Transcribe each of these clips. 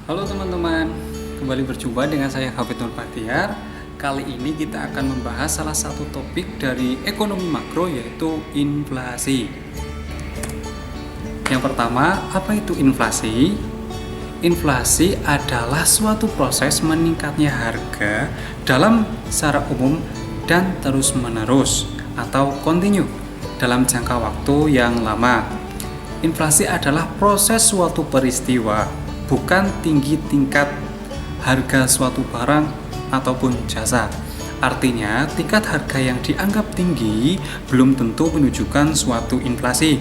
Halo teman-teman, kembali berjumpa dengan saya Hafid Nur Bahtiar. Kali ini kita akan membahas salah satu topik dari ekonomi makro, yaitu inflasi. Yang pertama, apa itu inflasi? Inflasi adalah suatu proses meningkatnya harga dalam secara umum dan terus-menerus atau kontinu dalam jangka waktu yang lama. Inflasi adalah proses suatu peristiwa, bukan tinggi tingkat harga suatu barang ataupun jasa. Artinya, tingkat harga yang dianggap tinggi belum tentu menunjukkan suatu inflasi.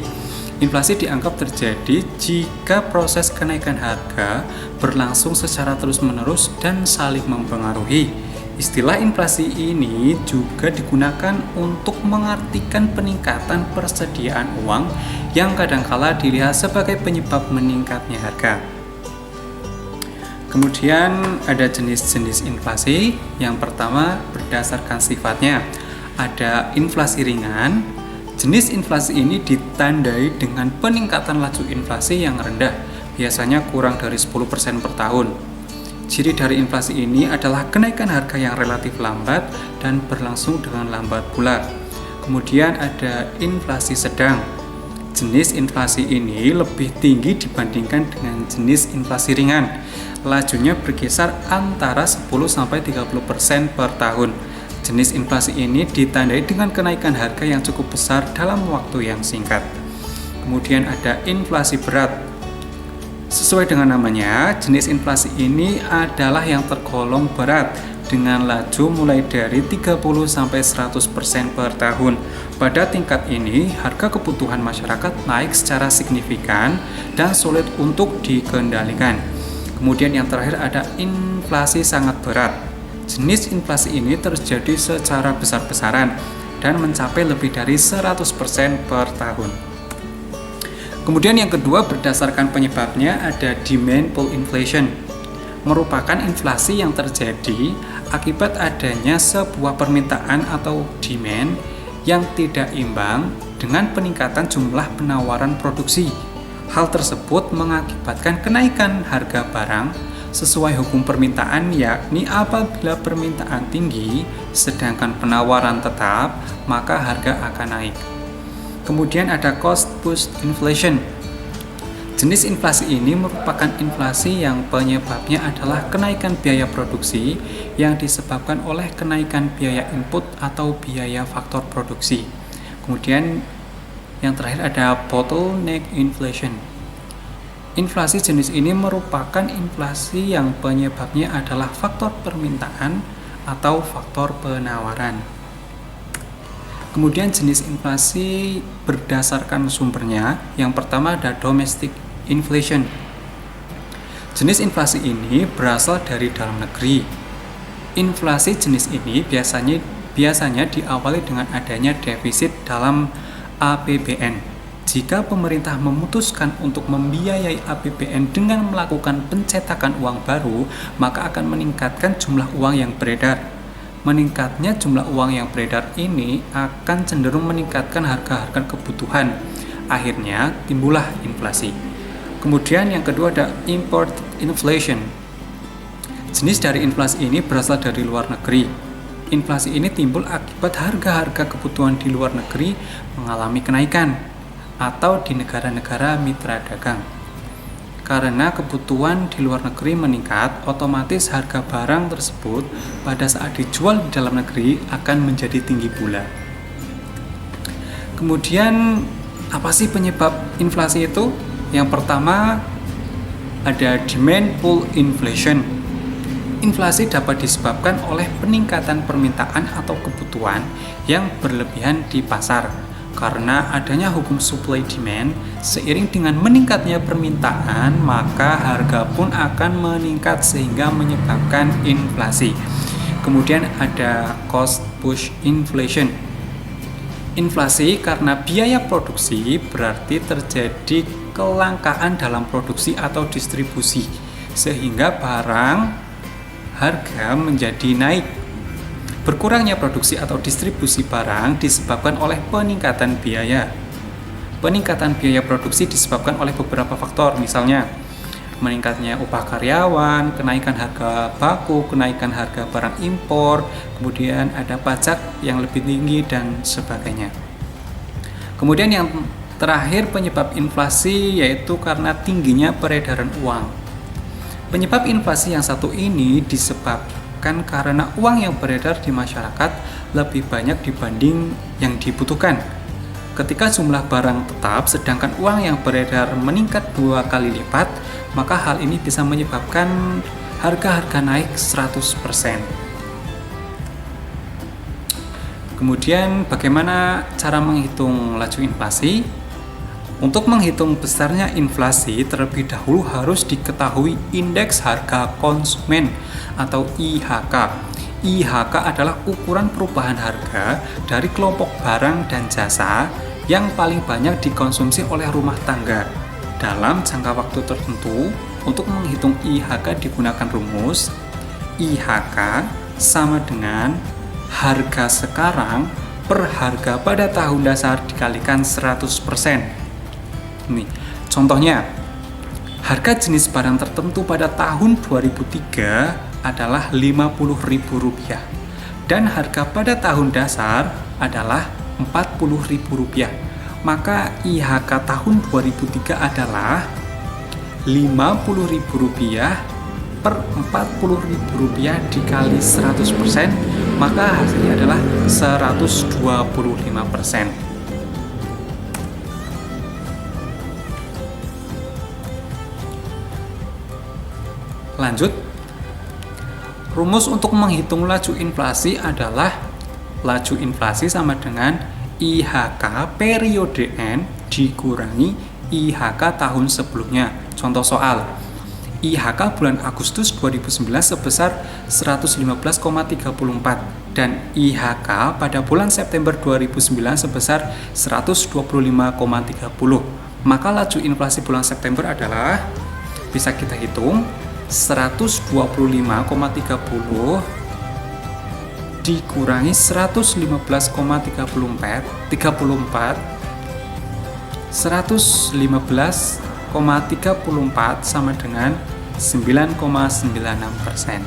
Inflasi dianggap terjadi jika proses kenaikan harga berlangsung secara terus-menerus dan saling mempengaruhi. Istilah inflasi ini juga digunakan untuk mengartikan peningkatan persediaan uang yang kadangkala dilihat sebagai penyebab meningkatnya harga. Kemudian ada jenis-jenis inflasi. Yang pertama berdasarkan sifatnya. Ada inflasi ringan. Jenis inflasi ini ditandai dengan peningkatan laju inflasi yang rendah, biasanya kurang dari 10% per tahun. Ciri dari inflasi ini adalah kenaikan harga yang relatif lambat dan berlangsung dengan lambat pula. Kemudian ada inflasi sedang. Jenis inflasi ini lebih tinggi dibandingkan dengan jenis inflasi ringan. Lajunya berkisar antara 10-30% per tahun. Jenis inflasi ini ditandai dengan kenaikan harga yang cukup besar dalam waktu yang singkat. Kemudian ada inflasi berat. Sesuai dengan namanya, jenis inflasi ini adalah yang tergolong berat dengan laju mulai dari 30-100% per tahun. Pada tingkat ini, harga kebutuhan masyarakat naik secara signifikan dan sulit untuk dikendalikan. Kemudian yang terakhir ada inflasi sangat berat. Jenis inflasi ini terjadi secara besar-besaran dan mencapai lebih dari 100% per tahun. Kemudian yang kedua berdasarkan penyebabnya ada demand pull inflation. Merupakan inflasi yang terjadi akibat adanya sebuah permintaan atau demand yang tidak imbang dengan peningkatan jumlah penawaran produksi. Hal tersebut mengakibatkan kenaikan harga barang sesuai hukum permintaan, yakni apabila permintaan tinggi sedangkan penawaran tetap, maka harga akan naik. Kemudian ada cost push inflation. Jenis inflasi ini merupakan inflasi yang penyebabnya adalah kenaikan biaya produksi yang disebabkan oleh kenaikan biaya input atau biaya faktor produksi. Kemudian yang terakhir ada bottleneck inflation. Inflasi jenis ini merupakan inflasi yang penyebabnya adalah faktor permintaan atau faktor penawaran. Kemudian jenis inflasi berdasarkan sumbernya. Yang pertama ada domestic inflation. Jenis inflasi ini berasal dari dalam negeri. Inflasi jenis ini biasanya diawali dengan adanya defisit dalam APBN. Jika pemerintah memutuskan untuk membiayai APBN dengan melakukan pencetakan uang baru, maka akan meningkatkan jumlah uang yang beredar. Meningkatnya jumlah uang yang beredar ini akan cenderung meningkatkan harga-harga kebutuhan. Akhirnya timbullah inflasi. Kemudian yang kedua ada import inflation. Jenis dari inflasi ini berasal dari luar negeri. Inflasi ini timbul akibat harga-harga kebutuhan di luar negeri mengalami kenaikan atau di negara-negara mitra dagang. Karena kebutuhan di luar negeri meningkat, otomatis harga barang tersebut pada saat dijual di dalam negeri akan menjadi tinggi pula. Kemudian, apa sih penyebab inflasi itu? Yang pertama ada demand pull inflation. Inflasi dapat disebabkan oleh peningkatan permintaan atau kebutuhan yang berlebihan di pasar. Karena adanya hukum supply demand, seiring dengan meningkatnya permintaan, maka harga pun akan meningkat sehingga menyebabkan inflasi. Kemudian ada cost push inflation. Inflasi karena biaya produksi berarti terjadi kelangkaan dalam produksi atau distribusi, sehingga barang harga menjadi naik. Berkurangnya produksi atau distribusi barang disebabkan oleh peningkatan biaya. Peningkatan biaya produksi disebabkan oleh beberapa faktor, misalnya meningkatnya upah karyawan, kenaikan harga baku, kenaikan harga barang impor, kemudian ada pajak yang lebih tinggi dan sebagainya. Kemudian yang terakhir penyebab inflasi yaitu karena tingginya peredaran uang. Penyebab inflasi yang satu ini disebabkan karena uang yang beredar di masyarakat lebih banyak dibanding yang dibutuhkan. Ketika jumlah barang tetap sedangkan uang yang beredar meningkat 2 kali lipat, maka hal ini bisa menyebabkan harga-harga naik 100%. Kemudian bagaimana cara menghitung laju inflasi? Untuk menghitung besarnya inflasi, terlebih dahulu harus diketahui indeks harga konsumen atau IHK. IHK adalah ukuran perubahan harga dari kelompok barang dan jasa yang paling banyak dikonsumsi oleh rumah tangga. Dalam jangka waktu tertentu, untuk menghitung IHK digunakan rumus IHK sama dengan harga sekarang per harga pada tahun dasar dikalikan 100%. Nih, contohnya, harga jenis barang tertentu pada tahun 2003 adalah Rp50.000 dan harga pada tahun dasar adalah Rp40.000. Maka IHK tahun 2003 adalah Rp50.000 per Rp40.000 dikali 100%, maka hasilnya adalah 125%. Lanjut, rumus untuk menghitung laju inflasi adalah laju inflasi sama dengan IHK periode N dikurangi IHK tahun sebelumnya. Contoh soal, IHK bulan Agustus 2009 sebesar 115,34 dan IHK pada bulan September 2009 sebesar 125,30. Maka laju inflasi bulan September adalah, bisa kita hitung, 125,30 dikurangi 115,34 115,34 sama dengan 9,96%.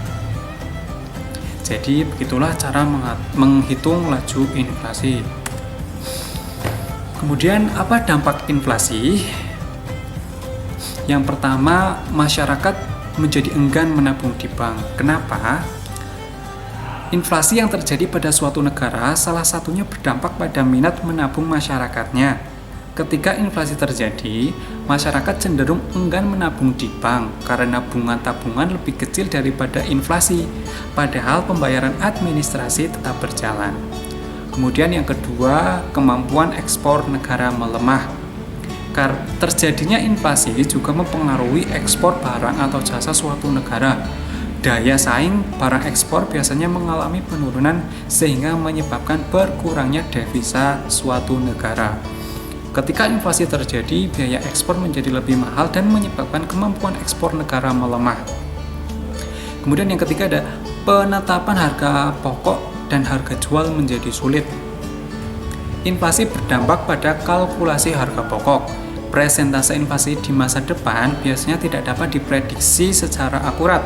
Jadi begitulah cara menghitung laju inflasi. Kemudian apa dampak inflasi? Yang pertama, masyarakat menjadi enggan menabung di bank. Kenapa? Inflasi yang terjadi pada suatu negara salah satunya berdampak pada minat menabung masyarakatnya. Ketika inflasi terjadi, masyarakat cenderung enggan menabung di bank karena bunga tabungan lebih kecil daripada inflasi, padahal pembayaran administrasi tetap berjalan. Kemudian yang kedua, kemampuan ekspor negara melemah. Terjadinya inflasi juga mempengaruhi ekspor barang atau jasa suatu negara. Daya saing barang ekspor biasanya mengalami penurunan sehingga menyebabkan berkurangnya devisa suatu negara. Ketika inflasi terjadi, biaya ekspor menjadi lebih mahal dan menyebabkan kemampuan ekspor negara melemah. Kemudian yang ketiga ada penetapan harga pokok dan harga jual menjadi sulit. Inflasi berdampak pada kalkulasi harga pokok. Presentase inflasi di masa depan biasanya tidak dapat diprediksi secara akurat.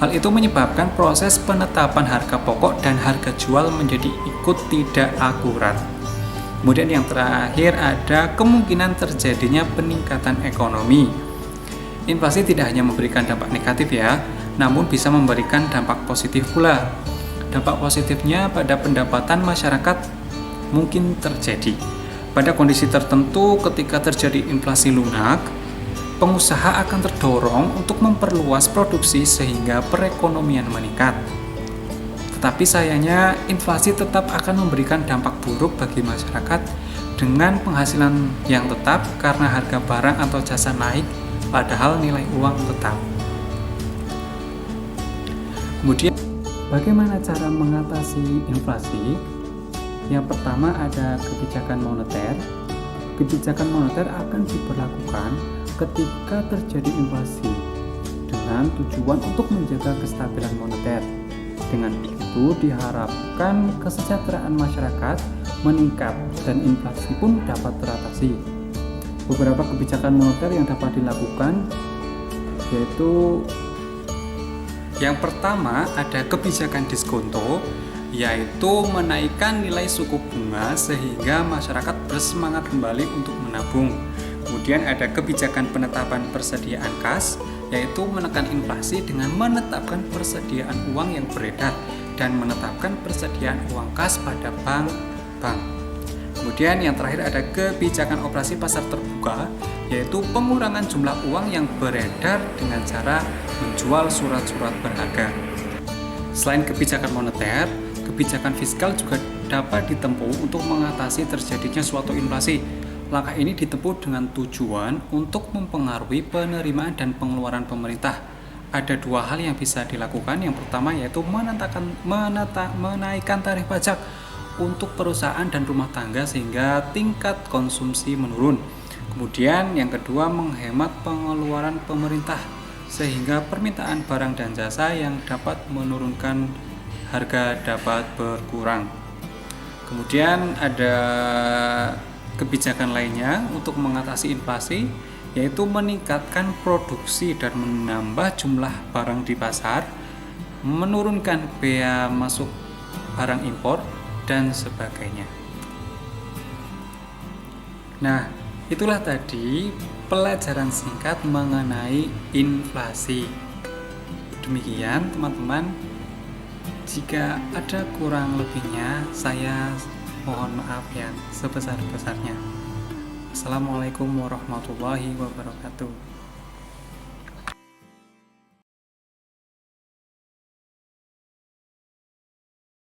Hal itu menyebabkan proses penetapan harga pokok dan harga jual menjadi ikut tidak akurat. Kemudian yang terakhir ada kemungkinan terjadinya peningkatan ekonomi. Inflasi tidak hanya memberikan dampak negatif ya, namun bisa memberikan dampak positif pula. Dampak positifnya pada pendapatan masyarakat mungkin terjadi. Pada kondisi tertentu ketika terjadi inflasi lunak, pengusaha akan terdorong untuk memperluas produksi sehingga perekonomian meningkat. Tetapi sayangnya inflasi tetap akan memberikan dampak buruk bagi masyarakat dengan penghasilan yang tetap karena harga barang atau jasa naik padahal nilai uang tetap. Kemudian bagaimana cara mengatasi inflasi? Yang pertama ada kebijakan moneter. Kebijakan moneter akan diberlakukan ketika terjadi inflasi dengan tujuan untuk menjaga kestabilan moneter. Dengan begitu diharapkan kesejahteraan masyarakat meningkat dan inflasi pun dapat teratasi. Beberapa kebijakan moneter yang dapat dilakukan yaitu yang pertama ada kebijakan diskonto, yaitu menaikkan nilai suku bunga sehingga masyarakat bersemangat kembali untuk menabung. Kemudian ada kebijakan penetapan persediaan kas, yaitu menekan inflasi dengan menetapkan persediaan uang yang beredar dan menetapkan persediaan uang kas pada bank-bank. Kemudian yang terakhir ada kebijakan operasi pasar terbuka, yaitu pengurangan jumlah uang yang beredar dengan cara menjual surat-surat berharga. Selain kebijakan moneter, kebijakan fiskal juga dapat ditempuh untuk mengatasi terjadinya suatu inflasi. Langkah ini ditempuh dengan tujuan untuk mempengaruhi penerimaan dan pengeluaran pemerintah. Ada dua hal yang bisa dilakukan. Yang pertama yaitu menaikkan tarif pajak untuk perusahaan dan rumah tangga sehingga tingkat konsumsi menurun. Kemudian yang kedua menghemat pengeluaran pemerintah sehingga permintaan barang dan jasa yang dapat menurunkan harga dapat berkurang. Kemudian ada kebijakan lainnya untuk mengatasi inflasi, yaitu meningkatkan produksi dan menambah jumlah barang di pasar, menurunkan bea masuk barang impor, dan sebagainya. Nah, itulah tadi pelajaran singkat mengenai inflasi. Demikian teman-teman, jika ada kurang lebihnya saya mohon maaf yang sebesar-besarnya. Assalamualaikum warahmatullahi wabarakatuh.